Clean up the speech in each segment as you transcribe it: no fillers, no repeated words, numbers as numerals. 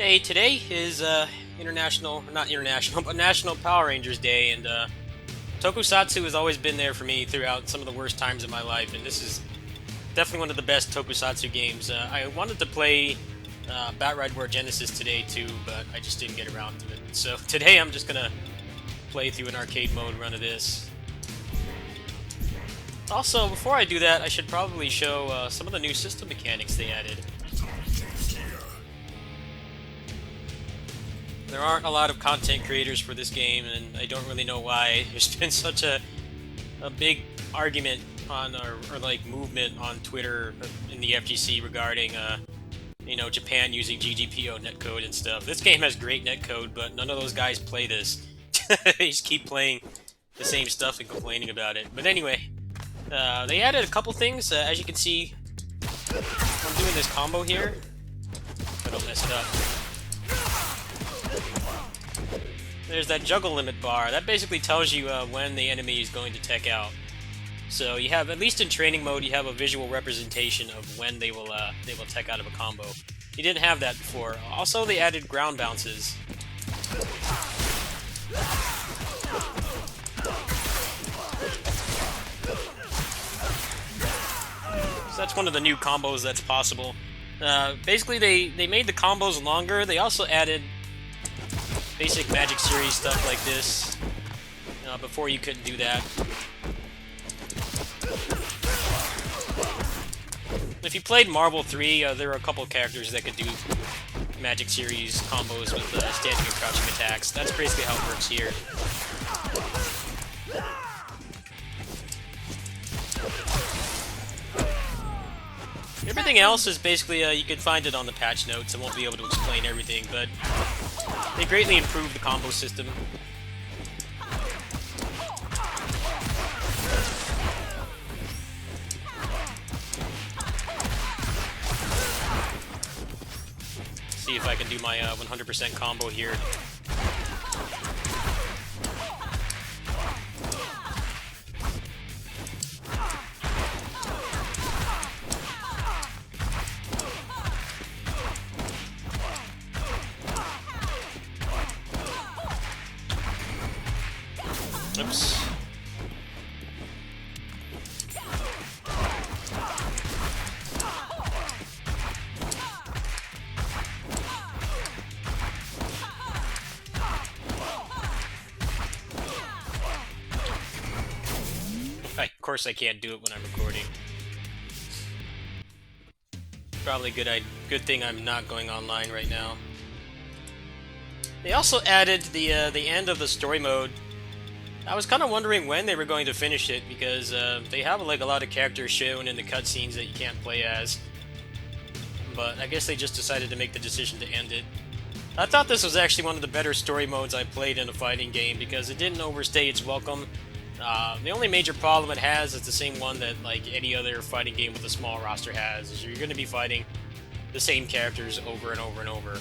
Hey, today is international, not international, but National Power Rangers Day, and Tokusatsu has always been there for me throughout some of the worst times of my life, and this is definitely one of the best Tokusatsu games. I wanted to play Batride War Genesis today too, but I just didn't get around to it. So today I'm just gonna play through an arcade mode run of this. Also, before I do that, I should probably show some of the new system mechanics they added. There aren't a lot of content creators for this game, and I don't really know why. There's been such a big argument on, or like movement on Twitter in the FGC regarding, Japan using GGPO netcode and stuff. This game has great netcode, but none of those guys play this. They just keep playing the same stuff and complaining about it. But anyway, they added a couple things. As you can see, I'm doing this combo here. I don't mess it up. There's that juggle limit bar. That basically tells you when the enemy is going to tech out. So you have, at least in training mode, you have a visual representation of when they will tech out of a combo. You didn't have that before. Also, they added ground bounces. So that's one of the new combos that's possible. Basically, they made the combos longer. They also added basic Magic Series stuff like this. Before you couldn't do that. If you played Marvel 3, there were a couple characters that could do Magic Series combos with standing and crouching attacks. That's basically how it works here. Everything else is basically, you can find it on the patch notes. I won't be able to explain everything, but they greatly improved the combo system. See if I can do my 100% combo here. Oops. Of course I can't do it when I'm recording. Probably good thing I'm not going online right now. They also added the end of the story mode. I was kind of wondering when they were going to finish it, because they have like a lot of characters shown in the cutscenes that you can't play as. But I guess they just decided to make the decision to end it. I thought this was actually one of the better story modes I played in a fighting game, because it didn't overstay its welcome. The only major problem it has is the same one that like any other fighting game with a small roster has, is you're going to be fighting the same characters over and over and over.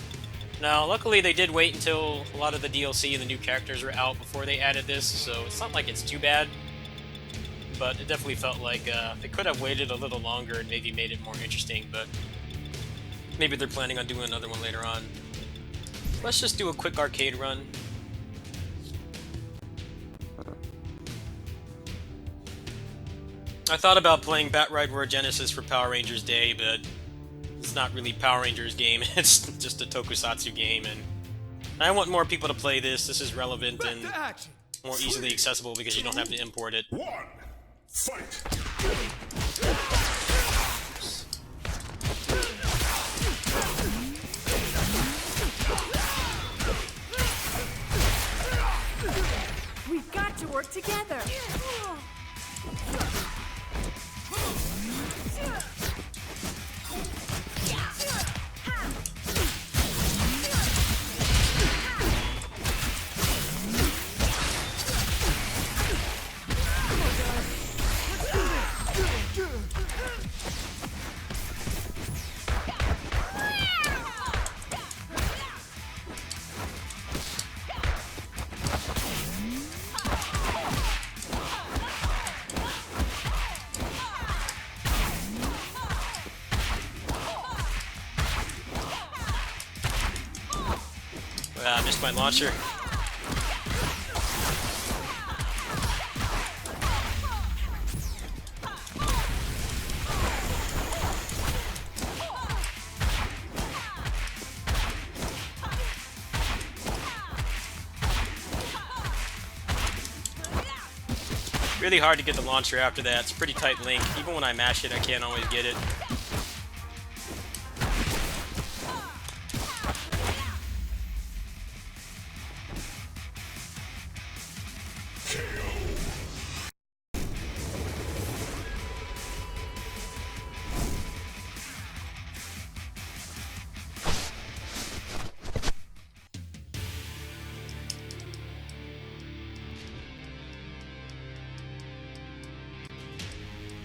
Now, luckily they did wait until a lot of the DLC and the new characters were out before they added this, so it's not like it's too bad. But it definitely felt like they could have waited a little longer and maybe made it more interesting, but maybe they're planning on doing another one later on. Let's just do a quick arcade run. I thought about playing Batride War Genesis for Power Rangers Day, but it's not really Power Rangers game, it's just a Tokusatsu game, and I want more people to play this. This is relevant and more easily accessible because you don't have to import it. Fight! We've got to work together. Missed my launcher. Really hard to get the launcher after that. It's a pretty tight link. Even when I mash it, I can't always get it.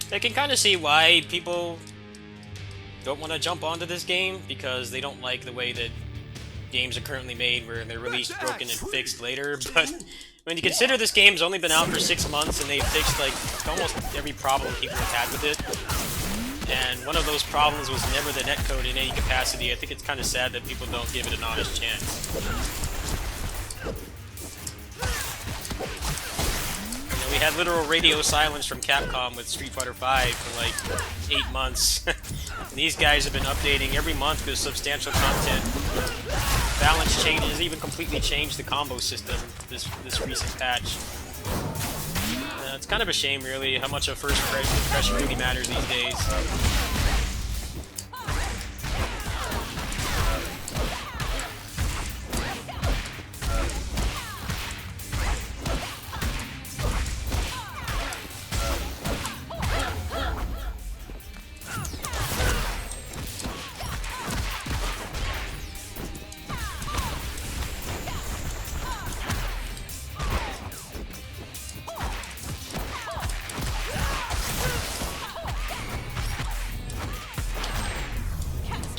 I can kind of see why people don't want to jump onto this game, because they don't like the way that games are currently made, where they're released broken and fixed later. But when you consider this game's only been out for 6 months and they've fixed like almost every problem people have had with it, and one of those problems was never the netcode in any capacity, I think it's kind of sad that people don't give it an honest chance. We had literal radio silence from Capcom with Street Fighter V for like 8 months. These guys have been updating every month with substantial content. Balance changes, even completely changed the combo system this recent patch. It's kind of a shame, really, how much a first impression really matters these days.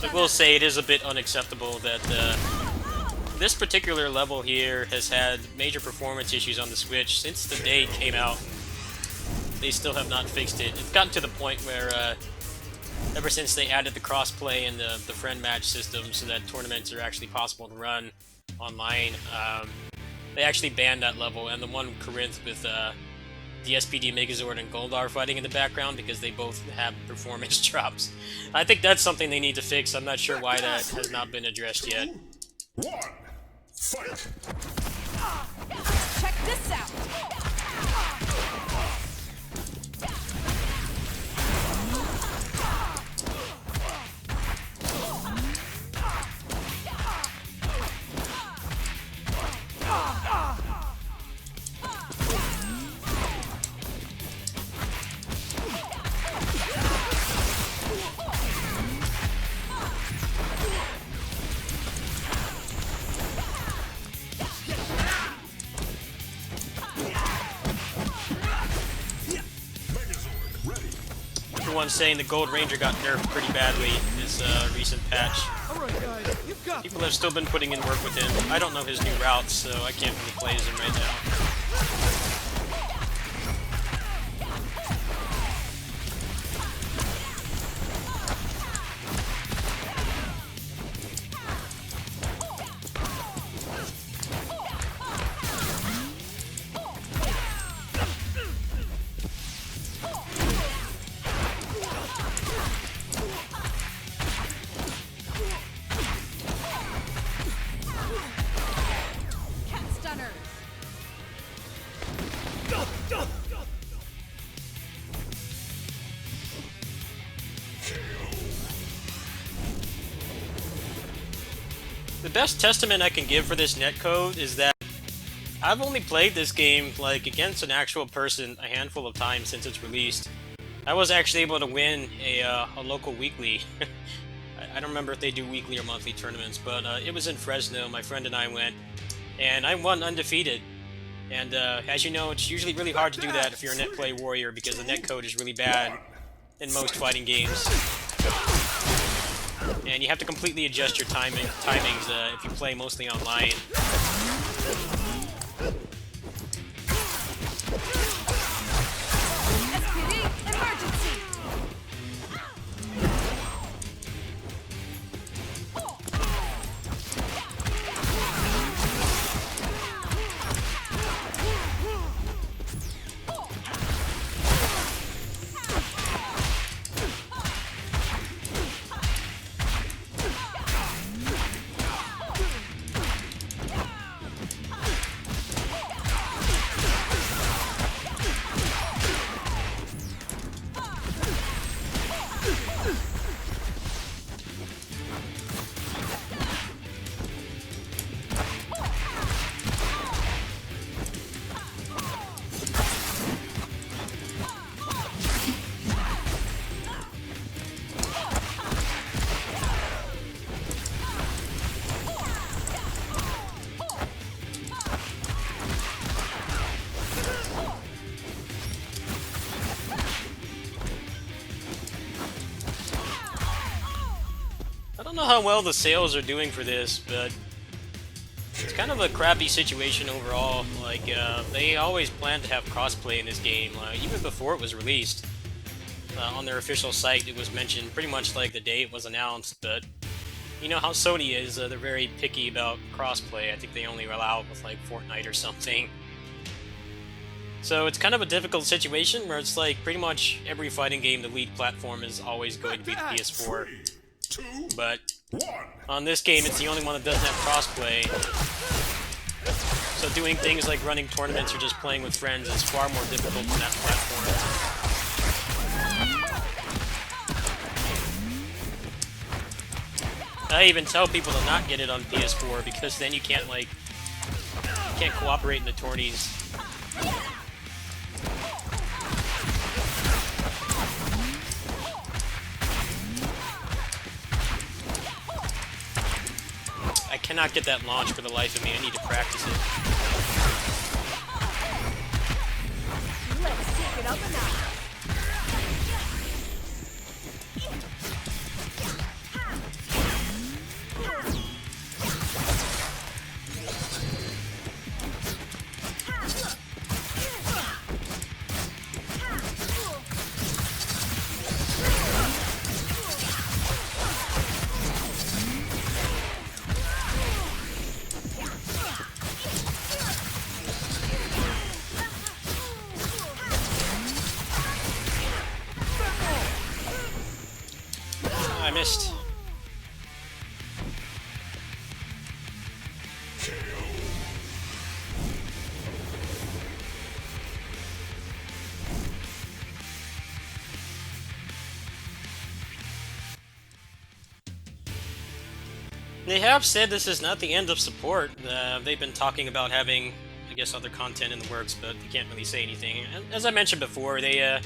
I will say it is a bit unacceptable that this particular level here has had major performance issues on the Switch since the day it came out. They still have not fixed it. It's gotten to the point where ever since they added the crossplay and the friend match system so that tournaments are actually possible to run online, they actually banned that level, and the one Corinth with the SPD Megazord and Goldar fighting in the background, because they both have performance drops. I think that's something they need to fix. I'm not sure why that has not been addressed yet. One, fight! Check this out! Everyone's saying the Gold Ranger got nerfed pretty badly in this recent patch. People have still been putting in work with him. I don't know his new routes, so I can't really play as him right now. The best testament I can give for this netcode is that I've only played this game like against an actual person a handful of times since it's released. I was actually able to win a local weekly. I don't remember if they do weekly or monthly tournaments, but it was in Fresno. My friend and I went, and I won undefeated. And as you know, it's usually really hard to do that if you're a net play warrior, because the netcode is really bad in most fighting games. And you have to completely adjust your timings if you play mostly online. know how well the sales are doing for this, but it's kind of a crappy situation overall. Like, they always planned to have crossplay in this game, even before it was released. On their official site, it was mentioned pretty much like the day it was announced, but you know how Sony is, they're very picky about crossplay. I think they only allow it with like Fortnite or something. So it's kind of a difficult situation where it's like pretty much every fighting game, the lead platform is always going to be the PS4. 3, 2, But 1. on this game, it's the only one that doesn't have crossplay. So doing things like running tournaments or just playing with friends is far more difficult on that platform. I even tell people to not get it on PS4 because then you can't cooperate in the tourneys. I cannot get that launch for the life of me. I need to practice it. Let's take it up a notch. I missed. They have said this is not the end of support. They've been talking about having, I guess, other content in the works, but they can't really say anything. And as I mentioned before, they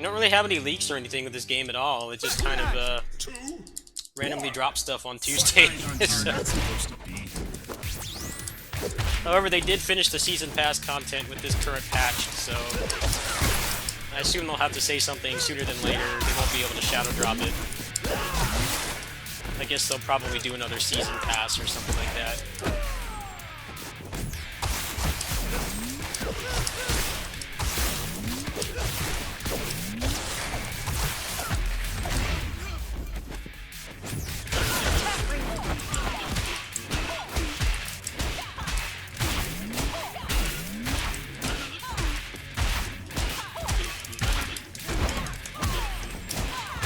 don't really have any leaks or anything with this game at all. It just kind of randomly drops stuff on Tuesday. So. However, they did finish the Season Pass content with this current patch, so I assume they'll have to say something sooner than later. They won't be able to shadow drop it. I guess they'll probably do another Season Pass or something like that.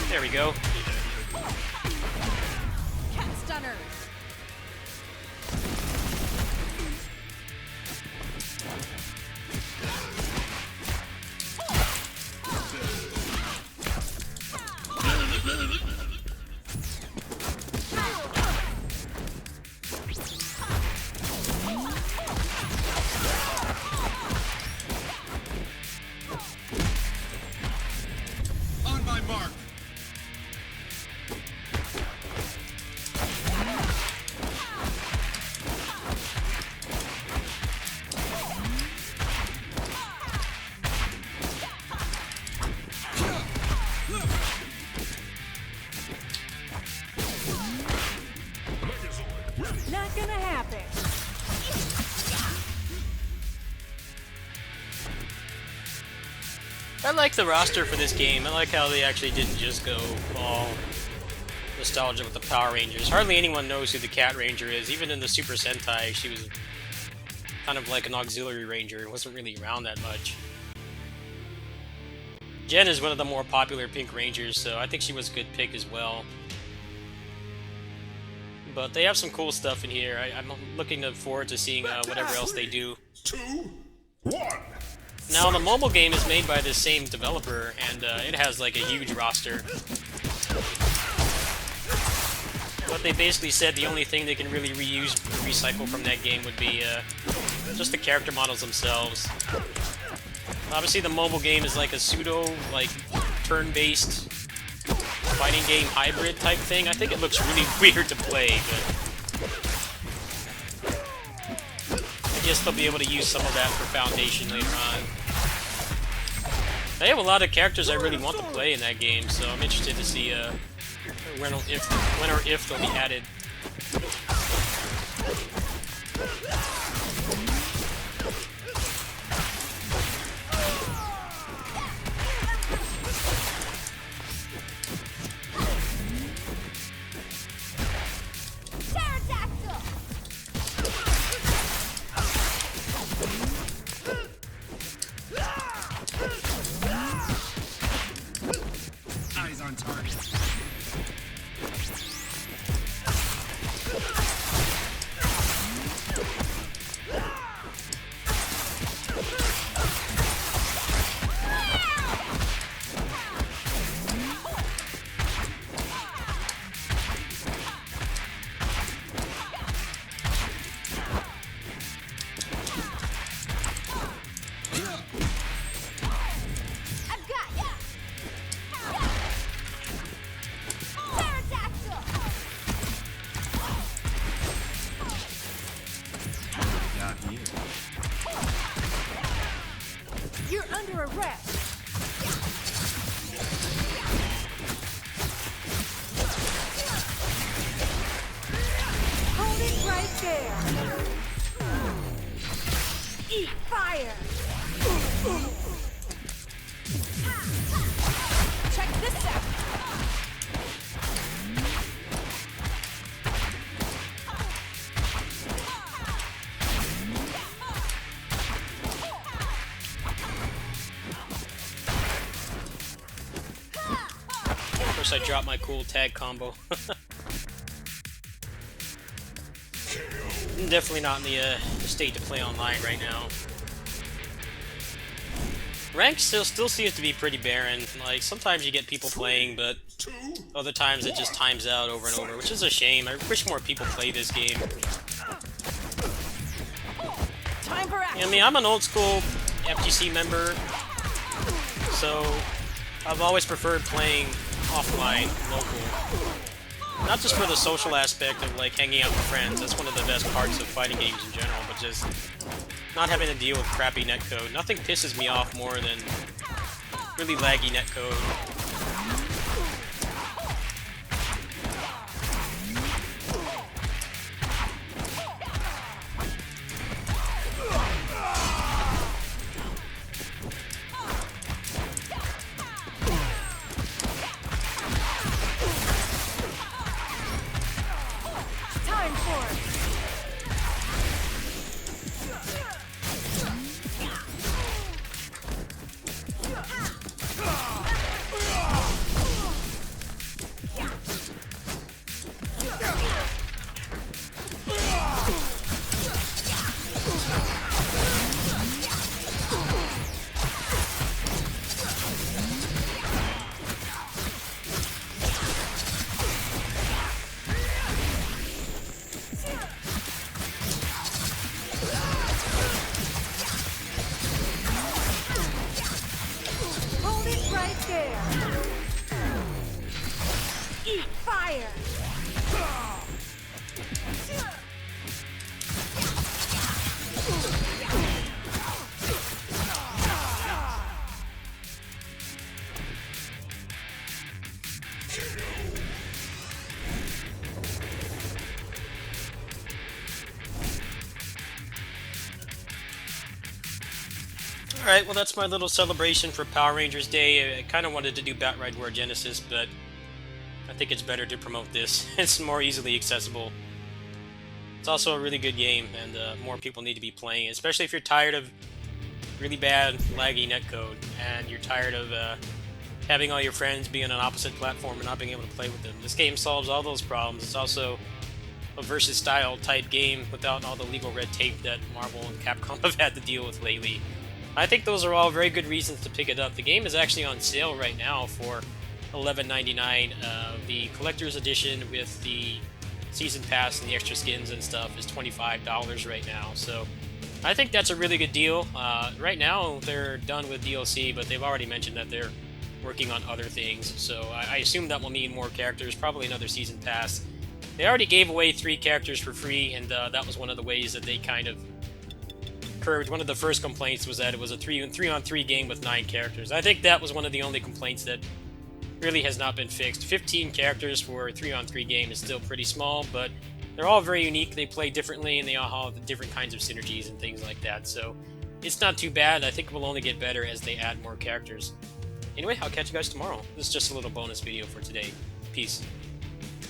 There we go. Cat stunners. On my mark. Not gonna happen. I like the roster for this game. I like how they actually didn't just go all nostalgia with the Power Rangers. Hardly anyone knows who the Cat Ranger is. Even in the Super Sentai, she was kind of like an auxiliary ranger. Wasn't really around that much. Jen is one of the more popular Pink Rangers, so I think she was a good pick as well. But they have some cool stuff in here. I'm looking forward to seeing whatever else they do. 2, 1. Now, the mobile game is made by the same developer, and it has like a huge roster. But they basically said the only thing they can really reuse, recycle from that game would be just the character models themselves. Obviously, the mobile game is like a pseudo, like, turn-based fighting game hybrid type thing. I think it looks really weird to play, but I guess they'll be able to use some of that for Foundation later on. They have a lot of characters I really want to play in that game, so I'm interested to see When or if they'll be added. Eyes on target. I've got ya. Pterodactyl. Got you. You're under arrest. Hold it right there. Eat fire. Check this out. Of course, I dropped my cool tag combo. I'm definitely not in the state to play online right now. Rank still seems to be pretty barren. Like, sometimes you get people playing, but other times it just times out over and over, which is a shame. I wish more people play this game. Time for action. I mean, I'm an old school FGC member, so I've always preferred playing offline, local. Not just for the social aspect of like hanging out with friends, that's one of the best parts of fighting games in general, but just not having to deal with crappy netcode. Nothing pisses me off more than really laggy netcode. Time for it. Hold it right there. Eat fire. Alright, well that's my little celebration for Power Rangers Day. I kind of wanted to do Batride War Genesis, but I think it's better to promote this. It's more easily accessible. It's also a really good game, and more people need to be playing it, especially if you're tired of really bad, laggy netcode, and you're tired of having all your friends be on an opposite platform and not being able to play with them. This game solves all those problems. It's also a versus style type game without all the legal red tape that Marvel and Capcom have had to deal with lately. I think those are all very good reasons to pick it up. The game is actually on sale right now for $11.99. The collector's edition with the season pass and the extra skins and stuff is $25 right now. So I think that's a really good deal. Right now they're done with DLC, but they've already mentioned that they're working on other things. So I assume that will mean more characters, probably another season pass. They already gave away 3 characters for free, and that was one of the ways that they kind of curbed. One of the first complaints was that it was a 3-on-3 game with 9 characters. I think that was one of the only complaints that really has not been fixed. 15 characters for a 3-on-3 game is still pretty small, but they're all very unique. They play differently, and they all have different kinds of synergies and things like that. So it's not too bad. I think it will only get better as they add more characters. Anyway, I'll catch you guys tomorrow. This is just a little bonus video for today. Peace.